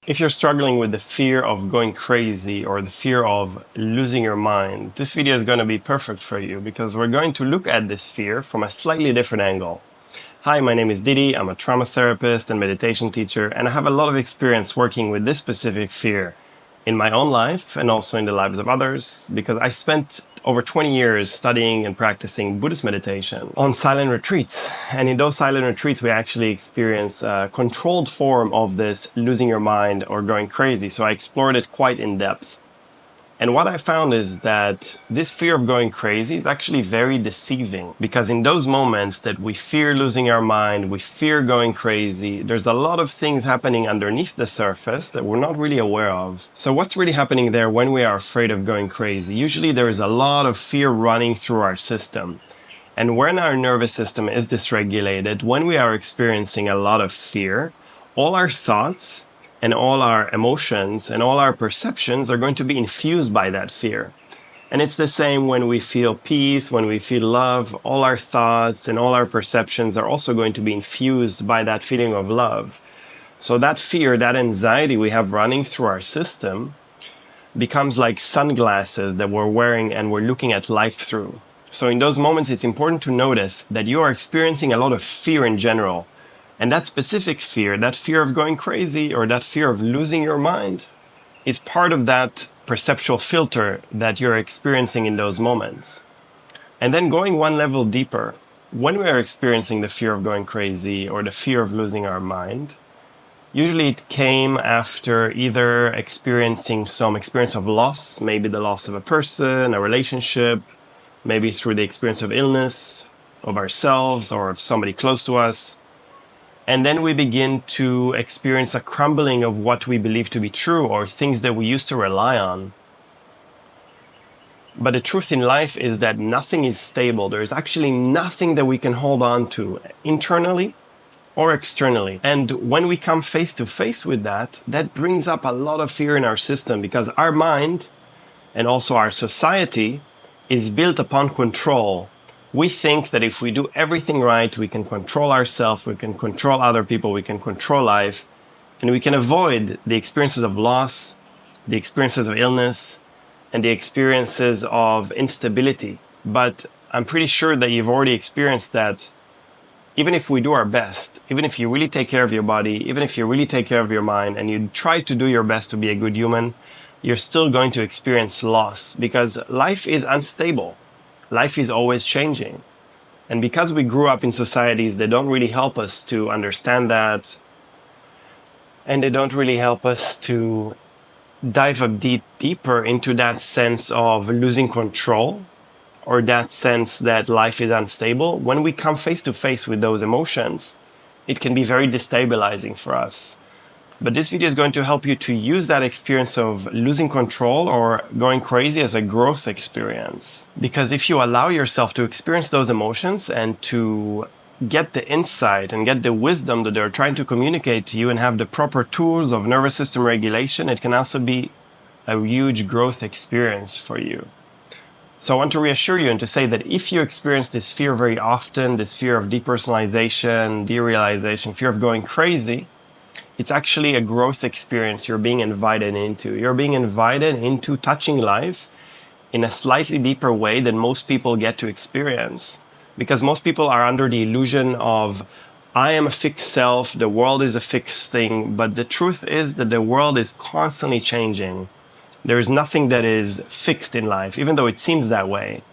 If you're struggling with the fear of going crazy or the fear of losing your mind, this video is going to be perfect for you because we're going to look at this fear from a slightly different angle. Hi, my name is Didi. I'm a trauma therapist and meditation teacher, and I have a lot of experience working with this specific fear in my own life and also in the lives of others, because I spent over 20 years studying and practicing Buddhist meditation on silent retreats. And in those silent retreats, we actually experience a controlled form of this losing your mind or going crazy. So I explored it quite in depth. And what I found is that this fear of going crazy is actually very deceiving, because in those moments that we fear losing our mind, we fear going crazy, there's a lot of things happening underneath the surface that we're not really aware of. So what's really happening there when we are afraid of going crazy? Usually there is a lot of fear running through our system. And when our nervous system is dysregulated, when we are experiencing a lot of fear, all our thoughts and all our emotions and all our perceptions are going to be infused by that fear. And it's the same when we feel peace, when we feel love, all our thoughts and all our perceptions are also going to be infused by that feeling of love. So that fear, that anxiety we have running through our system becomes like sunglasses that we're wearing and we're looking at life through. So in those moments, it's important to notice that you are experiencing a lot of fear in general. And that specific fear, that fear of going crazy or that fear of losing your mind, is part of that perceptual filter that you're experiencing in those moments. And then going one level deeper, when we are experiencing the fear of going crazy or the fear of losing our mind, usually it came after either experiencing some experience of loss, maybe the loss of a person, a relationship, maybe through the experience of illness, of ourselves or of somebody close to us. And then we begin to experience a crumbling of what we believe to be true or things that we used to rely on. But the truth in life is that nothing is stable. There is actually nothing that we can hold on to internally or externally. And when we come face to face with that, that brings up a lot of fear in our system, because our mind and also our society is built upon control. We think that if we do everything right, we can control ourselves, we can control other people, we can control life, and we can avoid the experiences of loss, the experiences of illness, and the experiences of instability. But I'm pretty sure that you've already experienced that even if we do our best, even if you really take care of your body, even if you really take care of your mind, and you try to do your best to be a good human, you're still going to experience loss, because life is unstable. Life is always changing. And because we grew up in societies that don't really help us to understand that, and they don't really help us to dive a deeper into that sense of losing control, or that sense that life is unstable, when we come face to face with those emotions, it can be very destabilizing for us. But this video is going to help you to use that experience of losing control or going crazy as a growth experience. Because if you allow yourself to experience those emotions and to get the insight and get the wisdom that they're trying to communicate to you and have the proper tools of nervous system regulation, it can also be a huge growth experience for you. So I want to reassure you and to say that if you experience this fear very often, this fear of depersonalization, derealization, fear of going crazy, it's actually a growth experience you're being invited into. You're being invited into touching life in a slightly deeper way than most people get to experience. Because most people are under the illusion of, I am a fixed self, the world is a fixed thing. But the truth is that the world is constantly changing. There is nothing that is fixed in life, even though it seems that way.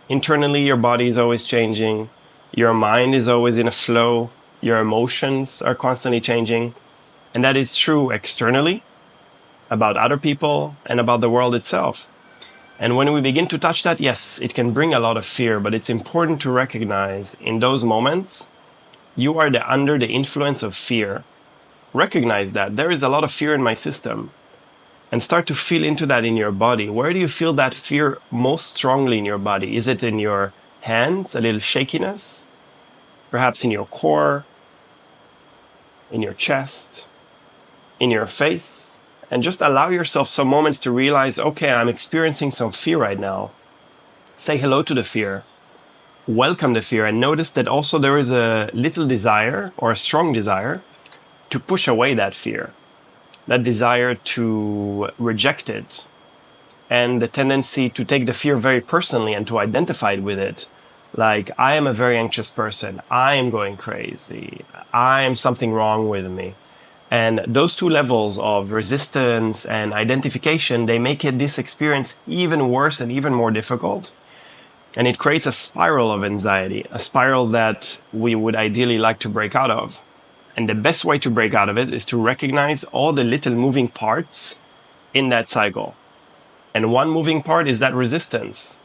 Internally, your body is always changing. Your mind is always in a flow. Your emotions are constantly changing. And that is true externally, about other people, and about the world itself. And when we begin to touch that, yes, it can bring a lot of fear, but it's important to recognize in those moments, you are under the influence of fear. Recognize that there is a lot of fear in my system, and start to feel into that in your body. Where do you feel that fear most strongly in your body? Is it in your hands, a little shakiness? Perhaps in your core, in your chest, in your face? And just allow yourself some moments to realize, okay, I'm experiencing some fear right now. Say hello to the fear. Welcome the fear, and notice that also there is a little desire or a strong desire to push away that fear. that desire to reject it, and the tendency to take the fear very personally and to identify with it. Like, I am a very anxious person. I am going crazy. I am something wrong with me. And those two levels of resistance and identification, they make this experience even worse and even more difficult. And it creates a spiral of anxiety, a spiral that we would ideally like to break out of. And the best way to break out of it is to recognize all the little moving parts in that cycle. And one moving part is that resistance.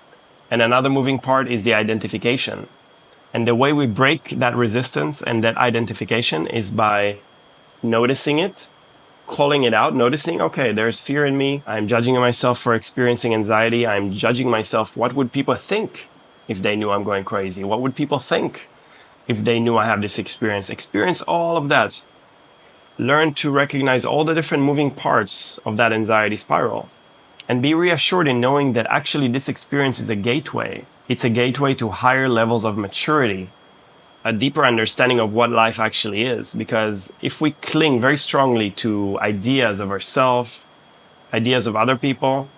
And another moving part is the identification. And the way we break that resistance and that identification is by noticing it, calling it out, noticing, okay, there's fear in me. I'm judging myself for experiencing anxiety. I'm judging myself. What would people think if they knew I'm going crazy? What would people think if they knew I have this experience? Experience all of that. Learn to recognize all the different moving parts of that anxiety spiral. And be reassured in knowing that actually this experience is a gateway. It's a gateway to higher levels of maturity, a deeper understanding of what life actually is. Because if we cling very strongly to ideas of ourselves, ideas of other people,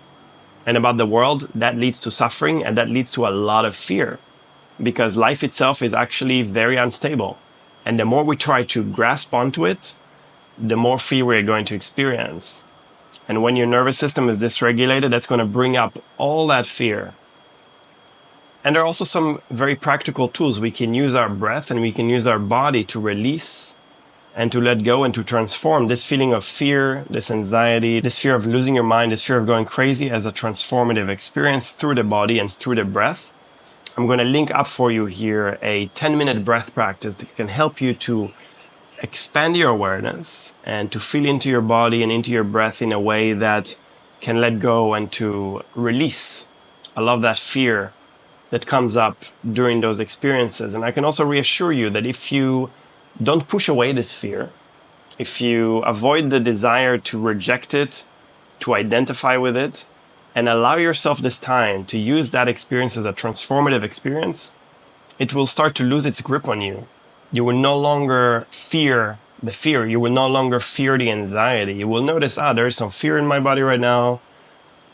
and about the world, that leads to suffering, and that leads to a lot of fear. Because life itself is actually very unstable. And the more we try to grasp onto it, the more fear we're going to experience. And when your nervous system is dysregulated, that's going to bring up all that fear. And there are also some very practical tools. We can use our breath and we can use our body to release and to let go and to transform this feeling of fear, this anxiety, this fear of losing your mind, this fear of going crazy as a transformative experience through the body and through the breath. I'm going to link up for you here a 10-minute breath practice that can help you to expand your awareness and to feel into your body and into your breath in a way that can let go and to release a lot of that fear that comes up during those experiences. And I can also reassure you that if you don't push away this fear, if you avoid the desire to reject it, to identify with it, and allow yourself this time to use that experience as a transformative experience, it will start to lose its grip on you. You will no longer fear the fear. You will no longer fear the anxiety. You will notice, there is some fear in my body right now.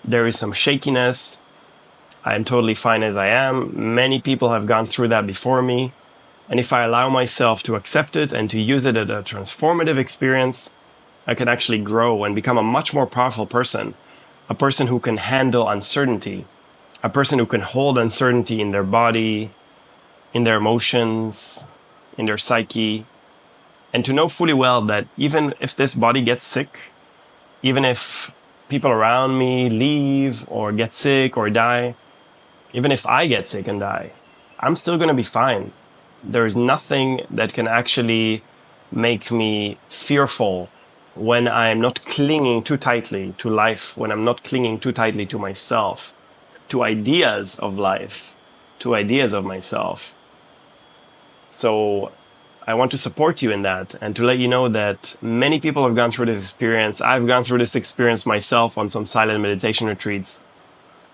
There is some shakiness. I am totally fine as I am. Many people have gone through that before me. And if I allow myself to accept it and to use it as a transformative experience, I can actually grow and become a much more powerful person. A person who can handle uncertainty. A person who can hold uncertainty in their body, in their emotions, in their psyche, and to know fully well that even if this body gets sick, even if people around me leave or get sick or die, even if I get sick and die, I'm still going to be fine. There is nothing that can actually make me fearful when I'm not clinging too tightly to life, when I'm not clinging too tightly to myself, to ideas of life, to ideas of myself. So I want to support you in that and to let you know that many people have gone through this experience. I've gone through this experience myself on some silent meditation retreats.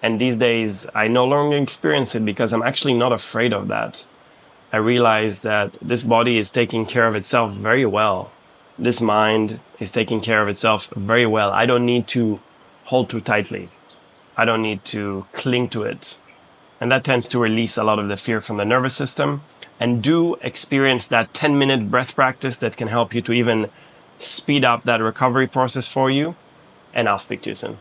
And these days, I no longer experience it because I'm actually not afraid of that. I realize that this body is taking care of itself very well. This mind is taking care of itself very well. I don't need to hold too tightly. I don't need to cling to it. And that tends to release a lot of the fear from the nervous system. And do experience that 10-minute breath practice that can help you to even speed up that recovery process for you. And I'll speak to you soon.